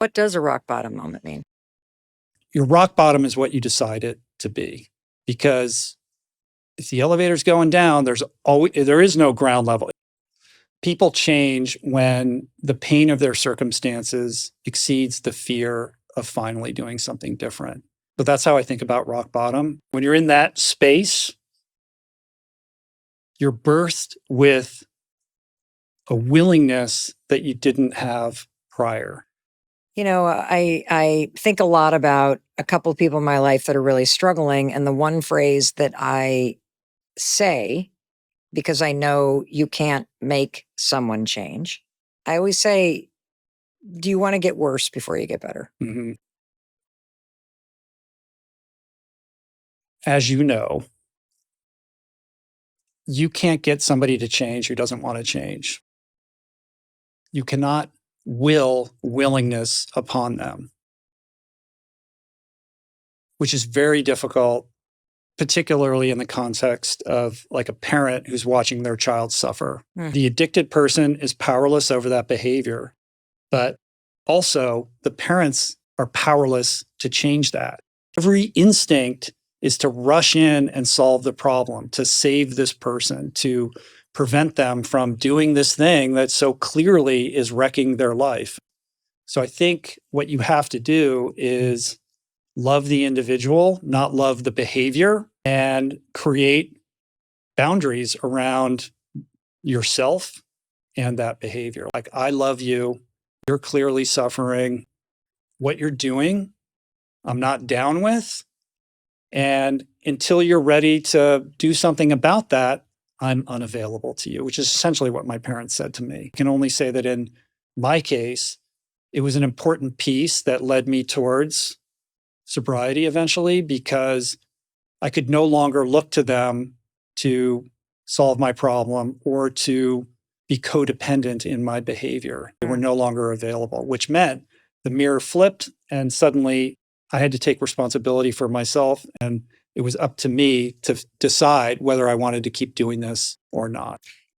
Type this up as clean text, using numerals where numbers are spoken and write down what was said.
What does a rock bottom moment mean? Your rock bottom is what you decide it to be. Because if the elevator's going down, there is no ground level. People change when the pain of their circumstances exceeds the fear of finally doing something different. But that's how I think about rock bottom. When you're in that space, you're birthed with a willingness that you didn't have prior. You know, I think a lot about a couple of people in my life that are really struggling. And the one phrase that I say, because I know you can't make someone change, I always say, do you want to get worse before you get better? Mm-hmm. As you know, you can't get somebody to change who doesn't want to change. You cannot will willingness upon them, which is very difficult, particularly in the context of like a parent who's watching their child suffer. The addicted person is powerless over that behavior, but also the parents are powerless to change that. Every instinct is to rush in and solve the problem, to save this person, to prevent them from doing this thing that so clearly is wrecking their life. So I think what you have to do is love the individual, not love the behavior, and create boundaries around yourself and that behavior. Like, I love you. You're clearly suffering. What you're doing, I'm not down with. And until you're ready to do something about that, I'm unavailable to you, which is essentially what my parents said to me. I can only say that in my case, it was an important piece that led me towards sobriety eventually, because I could no longer look to them to solve my problem or to be codependent in my behavior. They were no longer available, which meant the mirror flipped and suddenly I had to take responsibility for myself. And it was up to me to decide whether I wanted to keep doing this or not.